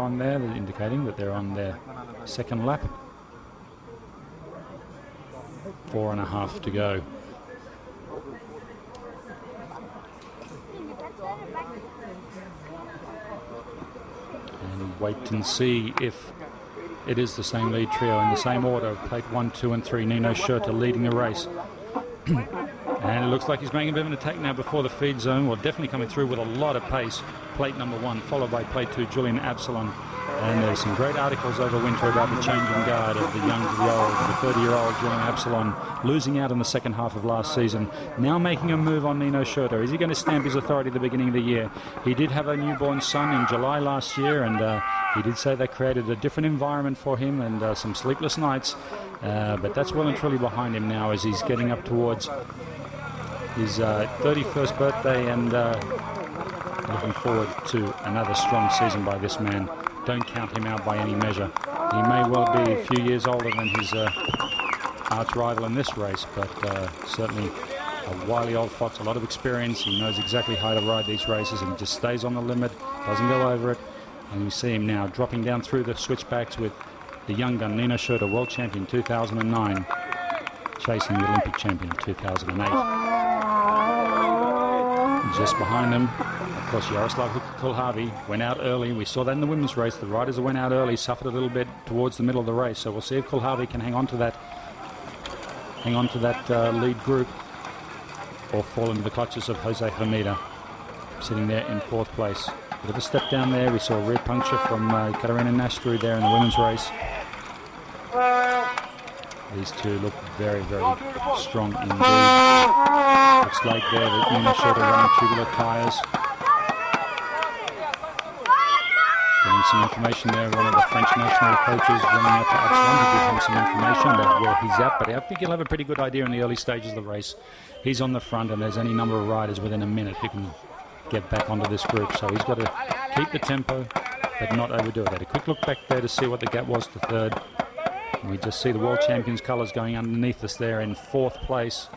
on there, indicating that they're on their second lap. 4.5 to go. And wait and see if it is the same lead trio in the same order. Plate 1, 2 and 3. Nino Schurter leading the race. And it looks like he's making a bit of an attack now before the feed zone. Well, definitely coming through with a lot of pace. Plate number 1, followed by plate 2, Julian Absalon. And there's some great articles over winter about the changing guard of the young to the old. The 30-year-old Julian Absalon losing out in the second half of last season. Now making a move on Nino Schurter. Is he going to stamp his authority at the beginning of the year? He did have a newborn son in July last year, and he did say that created a different environment for him and some sleepless nights. But that's well and truly behind him now as he's getting up towards his 31st birthday and looking forward to another strong season by this man. Don't count him out by any measure. He may well be a few years older than his arch rival in this race, but certainly a wily old fox, a lot of experience. He knows exactly how to ride these races, and he just stays on the limit, doesn't go over it. And you see him now dropping down through the switchbacks with the young gun, Nino Schurter, world champion 2009, chasing the Olympic champion 2008. Just behind him, of course, Yaroslav Kulhavi went out early. We saw that in the women's race. The riders that went out early suffered a little bit towards the middle of the race. So we'll see if Kulhavi can hang on to that lead group, or fall into the clutches of Jose Hermida, sitting there in 4th place. Bit of a step down there. We saw a rear puncture from Katarina Nash through there in the women's race. These two look very, very strong indeed. Looks like there that Nino Schurter running tubular tyres. Getting some information there. One of the French national coaches running out to Absalon to give him some information about where he's at. But I think he'll have a pretty good idea in the early stages of the race. He's on the front, and there's any number of riders within a minute who can get back onto this group. So he's got to keep the tempo, but not overdo it. Had a quick look back there to see what the gap was to 3rd. And we just see the world champions colours going underneath us there in 4th place.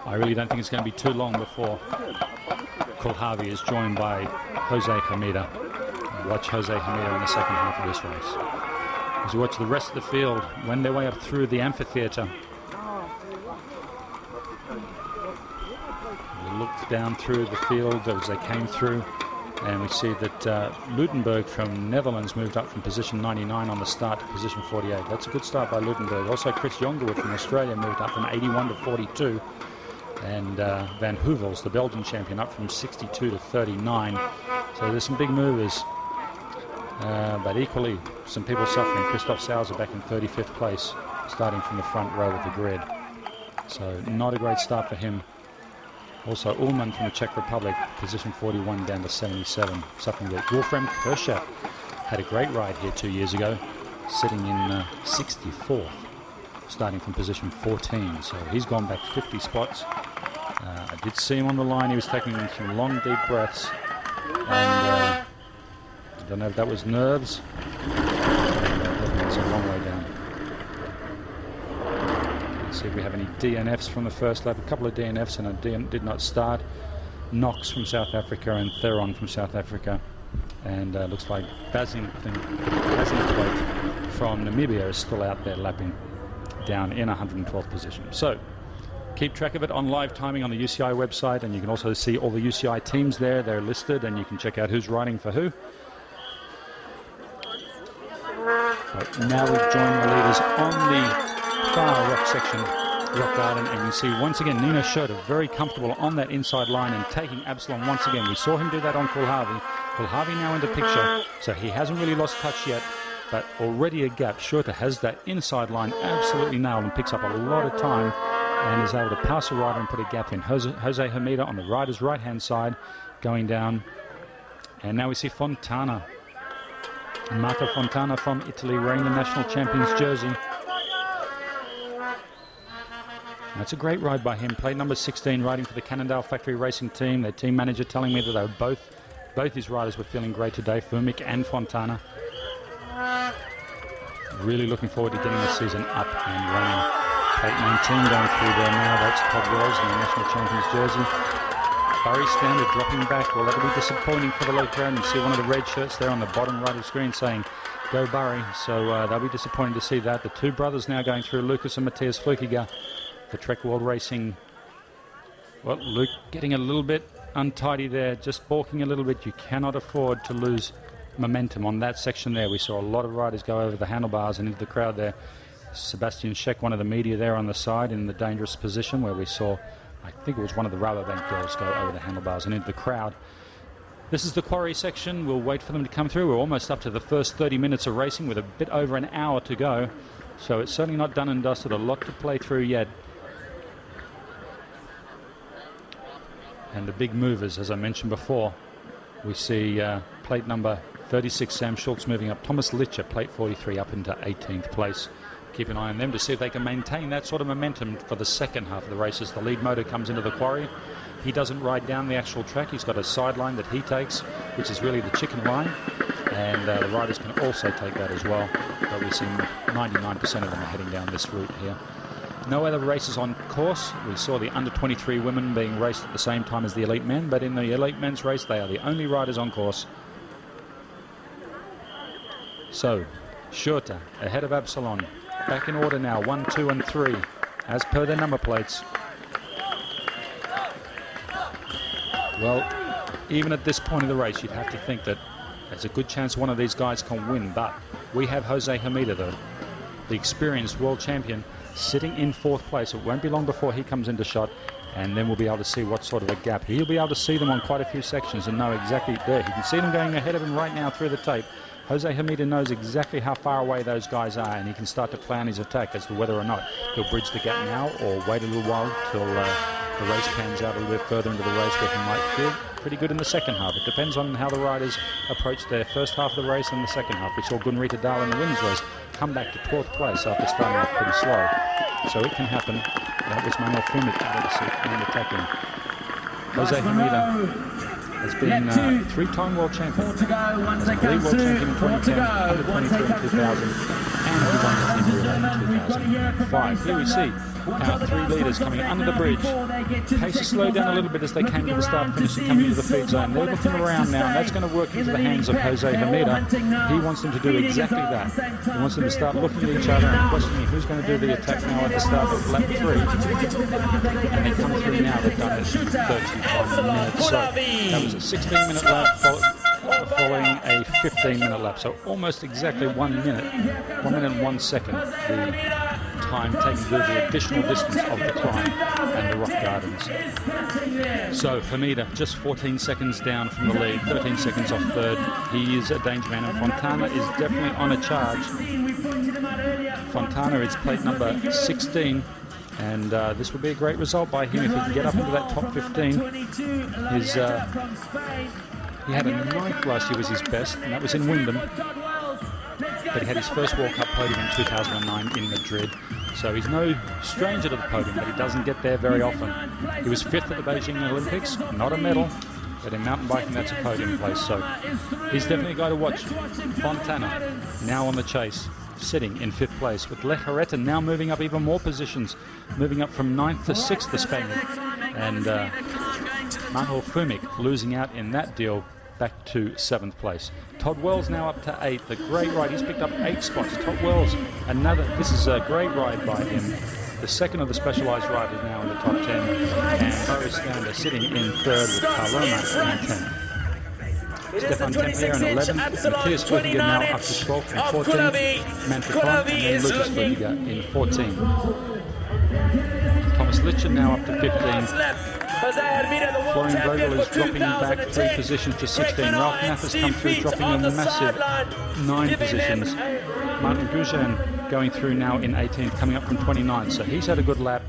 I really don't think it's going to be too long before Kulhavi is joined by Jose Hermida. Watch Jose Hermida in the second half of this race. As you watch the rest of the field wend their way up through the amphitheatre. We look down through the field as they came through, and we see that Lutenberg from Netherlands moved up from position 99 on the start to position 48. That's a good start by Lutenberg. Also Chris Jongerwood from Australia moved up from 81 to 42. And Van Hoevels, the Belgian champion, up from 62 to 39. So there's some big movers. But equally, some people suffering. Christoph Sauser back in 35th place, starting from the front row of the grid. So not a great start for him. Also Ullmann from the Czech Republic, position 41 down to 77, suffering with Wolfram Kirschat. Had a great ride here 2 years ago, sitting in 64th, starting from position 14. So he's gone back 50 spots. I did see him on the line. He was taking some long, deep breaths. And I don't know if that was nerves. It's a long way down. Let's see if we have any DNFs from the first lap. A couple of DNFs, and a did not start. Knox from South Africa and Theron from South Africa. And looks like Basingthwaite from Namibia is still out there lapping down in 112th position. So keep track of it on live timing on the UCI website, and you can also see all the UCI teams there. They're listed, and you can check out who's riding for who. But now we've joined the leaders on the far rock section, rock garden, and you can see once again Nino Schurter very comfortable on that inside line and taking Absalon once again. We saw him do that on Kulhavi. Kulhavi now into picture, so he hasn't really lost touch yet, but already a gap. Schurter has that inside line absolutely nailed and picks up a lot of time and is able to pass a rider and put a gap in. Jose Hermida on the rider's right-hand side going down. And now we see Fontana. Marco Fontana from Italy wearing the national champion's jersey. That's a great ride by him. Plate number 16, riding for the Cannondale Factory Racing Team. Their team manager telling me that they were both his riders were feeling great today, Fumik and Fontana. Really looking forward to getting the season up and running. Plate 19 going through there now. That's Todd Wells in the national champion's jersey. Barry Standard dropping back. Well, that'll be disappointing for the late crowd. You see one of the red shirts there on the bottom right of the screen saying, "Go Barry." So they'll be disappointed to see that. The two brothers now going through, Lucas and Matthias Flukiger for Trek World Racing. Well, Luke getting a little bit untidy there, just balking a little bit. You cannot afford to lose momentum on that section there. We saw a lot of riders go over the handlebars and into the crowd there. Sebastian Scheck, one of the media there on the side in the dangerous position where we saw, I think it was one of the rubber bank girls go over the handlebars and into the crowd. This is the quarry section. We'll wait for them to come through. We're almost up to the first 30 minutes of racing with a bit over an hour to go. So it's certainly not done and dusted. A lot to play through yet. And the big movers, as I mentioned before, we see plate number 36, Sam Schultz, moving up. Thomas Litcher, plate 43, up into 18th place. Keep an eye on them to see if they can maintain that sort of momentum for the second half of the race as the lead motor comes into the quarry. He doesn't ride down the actual track. He's got a sideline that he takes, which is really the chicken line. And the riders can also take that as well. But we see 99% of them are heading down this route here. No other races on course. We saw the under-23 women being raced at the same time as the elite men, but in the elite men's race, they are the only riders on course. So, Schurter ahead of Absalon. Back in order now, 1, 2, and 3, as per their number plates. Well, even at this point of the race, you'd have to think that there's a good chance one of these guys can win, but we have Jose Hermida, the experienced world champion, sitting in 4th place. It won't be long before he comes into shot, and then we'll be able to see what sort of a gap. He'll be able to see them on quite a few sections and know exactly there. He can see them going ahead of him right now through the tape. Jose Hermida knows exactly how far away those guys are, and he can start to plan his attack as to whether or not he'll bridge the gap now or wait a little while till the race pans out a little bit further into the race where he might feel pretty good in the second half. It depends on how the riders approach their first half of the race and the second half. We saw Gunrita Dahl in the women's race come back to 12th place after starting off pretty slow. So it can happen. That was Manuel Fumit and attacking. Jose Hermida has been 3-time world champion. As a league world champion in 2010, under 23 in 2000, and he won the team relay in 2005. Here we see our 3 leaders coming under the bridge. Pace has slowed down a little bit as they came to the start finish and coming into the feed zone. They're looking around now, and that's going to work into the hands of Jose Hermida. He wants them to do exactly that. He wants them to start looking at each other and questioning who's going to do the attack now at the start of lap 3. And they come through now. They've done it in 35 minutes. So that was a 16-minute lap following a 15-minute lap. So almost exactly 1 minute, 1 minute and 1 second, the time taken to do the additional distance of the climb and the rock gardens. So Hermida just 14 seconds down from the lead, 13 seconds off third. He is a danger man, and Fontana is definitely on a charge. Fontana is plate number 16. And this would be a great result by him if he can get up into that top 15. He had a 9th last year was his best, and that was in Wyndham. But he had his first World Cup podium in 2009 in Madrid. So he's no stranger to the podium, but he doesn't get there very often. He was 5th at the Beijing Olympics, not a medal, but in mountain biking that's a podium place. So he's definitely a guy to watch. Fontana now on the chase, sitting in 5th place, with Lejarreta now moving up even more positions, moving up from 9th to 6th, the Spaniard. And Manuel Fumik losing out in that deal back to 7th place. Todd Wells now up to 8th. A great ride. He's picked up 8 spots. Todd Wells, this is a great ride by him. The second of the specialised riders now in the top 10. And Boris Stander sitting in 3rd with Paloma in 10th. Stefan Tempier in 11th, Matthias Flukiger now up to 12th and 14th, Mantricon, and then Lucas Flukiger in 14th. Thomas Litcher now up to 15th. Florian Vogel is dropping back 3 positions to 16. Ralph Nath has come through, dropping a massive 9 positions. Martin Goujon going through now in 18th, coming up from 29th, so he's had a good lap.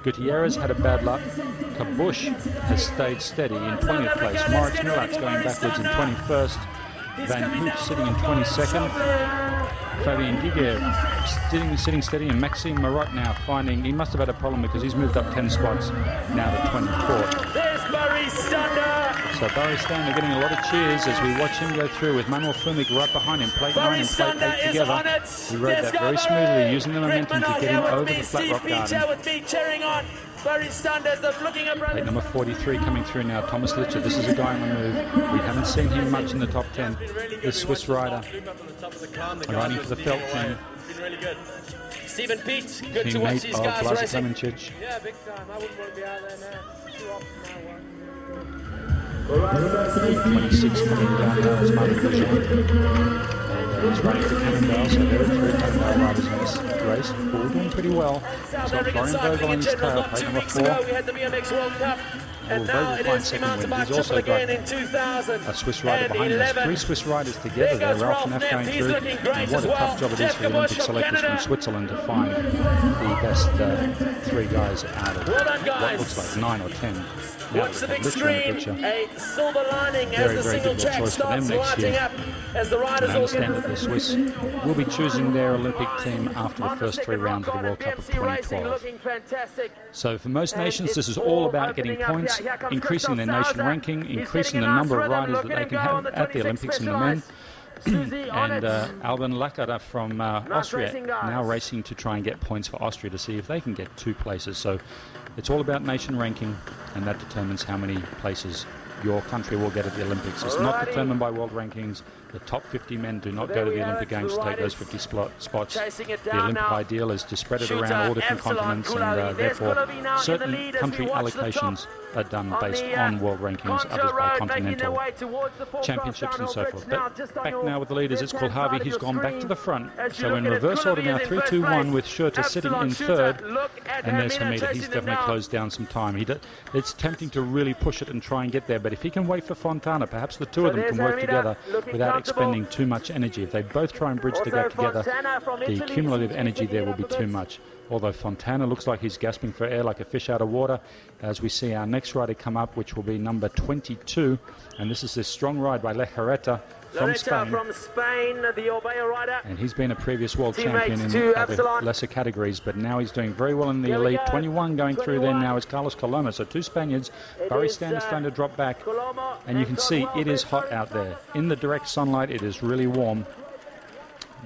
Gutierrez had a bad lap. Kabush has stayed steady in 20th place. Moritz Milat's going backwards in 21st. Van Hoop sitting in 22nd. Fabien Giger sitting steady, and Maxime Marot now finding, he must have had a problem because he's moved up 10 spots now to 24th. So Barry Stander getting a lot of cheers as we watch him go through with Manuel Fumik right behind him, plate 9 and plate 8 together. He rode that very smoothly, using the momentum to get him over the flat rock garden. Plate number 43 coming through now, Thomas Litcher. This is a guy on the move. We haven't seen him much in the top 10. This Swiss rider riding for the Felt team. Stephen Pete, good to watch these guys racing. Yeah, big time. I wouldn't want to be out there now. Too often. 26 coming down now is Martin Grosjean. He's running for Cannondale, so there are 3 Cannondale riders in this race. All doing pretty well. He's got Florian Vogel on his tail, plate number 4. We had the BMX World Cup. And now it is the mountain bike triple again in 2000. A Swiss rider behind us. 3 Swiss riders together there. Ralph Neff going through. And what a tough job it is for the Olympic selectors from Switzerland to find the best 3 guys out of what looks like 9 or 10. Watch the big screen, a silver lining as the single track starts lighting up as the riders all get... I understand that the Swiss will be choosing their Olympic team after the first 3 rounds of the World Cup of 2012. So for most nations, this is all about getting points, increasing their nation ranking, increasing the number of riders that they can have at the Olympics in the men. And Alban Lacada from Austria now racing to try and get points for Austria to see if they can get 2 places. So it's all about nation ranking, and that determines how many places your country will get at the Olympics. It's not determined by world rankings. The top 50 men do not go to the Olympic Games to take those 50 spots. The Olympic ideal is to spread it around all different continents, and therefore certain country allocations are done based on world rankings, others by continental championships and so forth. But back now with the leaders, it's Kulhavi. He's gone back to the front. So in reverse order now, 3-2-1 with Schurter sitting in 3rd. And there's Hamida. He's definitely closed down some time. It's tempting to really push it and try and get there, but if he can wait for Fontana, perhaps the 2 of them can work together without expending too much energy. If they both try and bridge the gap together, the cumulative energy there will be too much. Although Fontana looks like he's gasping for air like a fish out of water as we see our next rider come up, which will be number 22. And this is this strong ride by Lejarreta from Spain. The Orbea rider. And he's been a previous world champion in other lesser categories, but now he's doing very well in the elite. 21 going through there now is Carlos Coloma. So 2 Spaniards. Barry Stander's starting to drop back. And you can see it is hot out there. In the direct sunlight, it is really warm.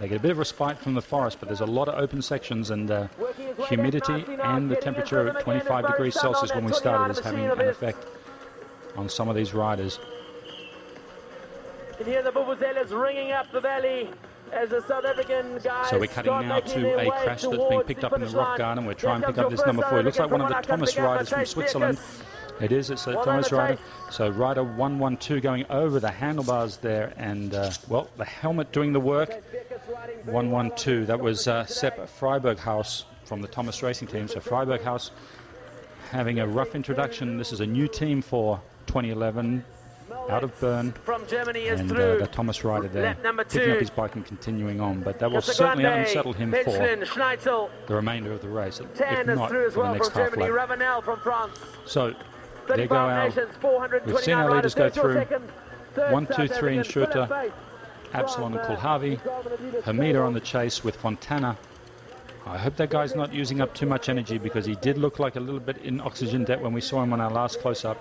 They get a bit of respite from the forest, but there's a lot of open sections, and humidity and the temperature at 25 degrees Celsius when we started is having an effect on some of these riders. You can hear the vuvuzelas ringing up the valley as the South African guys. So we're cutting now to a crash that's been picked up in the rock garden. We're trying to pick up this number 4. It looks like one of the Thomas riders from Switzerland. It is, it's a Thomas rider. So rider 112 going over the handlebars there, and well, the helmet doing the work. 112, that was Sepp Freiberghaus from the Thomas Racing team. So Freiberghaus having a rough introduction. This is a new team for 2011 out of Bern. From Germany is and through. The Thomas rider there picking up his bike and continuing on, but that will certainly unsettle him for the remainder of the race, if not for the next half lap. So there go our, we've seen our leaders go through. 1, 2, 3 in Schurter, Absalon and Kulhavi, Hamida on the chase with Fontana. I hope that guy's not using up too much energy, because he did look like a little bit in oxygen debt when we saw him on our last close-up.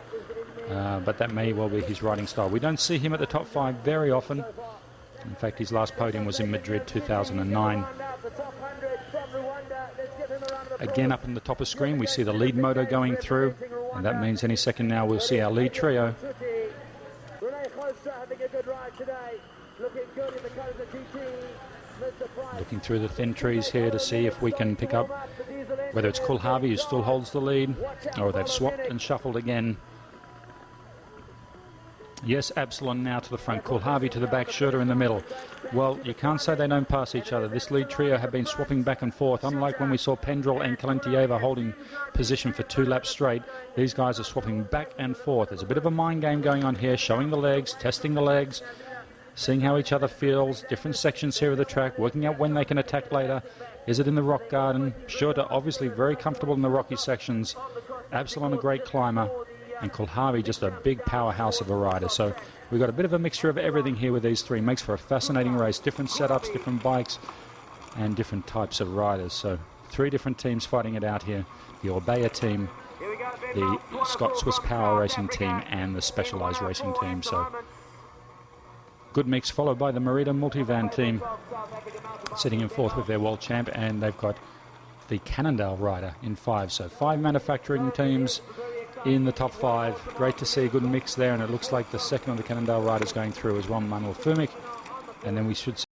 But that may well be his riding style. We don't see him at the top 5 very often. In fact, his last podium was in Madrid 2009. Again, up in the top of screen, we see the lead moto going through, and that means any second now we'll see our lead trio. Looking through the thin trees here to see if we can pick up whether it's Kulhavi who still holds the lead, or they've swapped and shuffled again. Yes, Absalon now to the front, Kulhavi to the back, Schurter in the middle. Well, you can't say they don't pass each other. This lead trio have been swapping back and forth. Unlike when we saw Pendrell and Kalentieva holding position for 2 laps straight, these guys are swapping back and forth. There's a bit of a mind game going on here, showing the legs, testing the legs, seeing how each other feels, different sections here of the track, working out when they can attack later. Is it in the rock garden? Schurter obviously very comfortable in the rocky sections. Absalon a great climber. And Kulhavi just a big powerhouse of a rider. So we've got a bit of a mixture of everything here with these 3. Makes for a fascinating race. Different setups, different bikes, and different types of riders. So 3 different teams fighting it out here. The Orbea team, the Scott-Swiss Power Racing team, and the Specialized Racing team. So good mix, followed by the Merida Multivan team, sitting in 4th with their world champ. And they've got the Cannondale rider in 5. So 5 manufacturing teams in the top 5. Great to see a good mix there, and it looks like the second of the Cannondale riders going through is one Manuel Fumic, and then we should see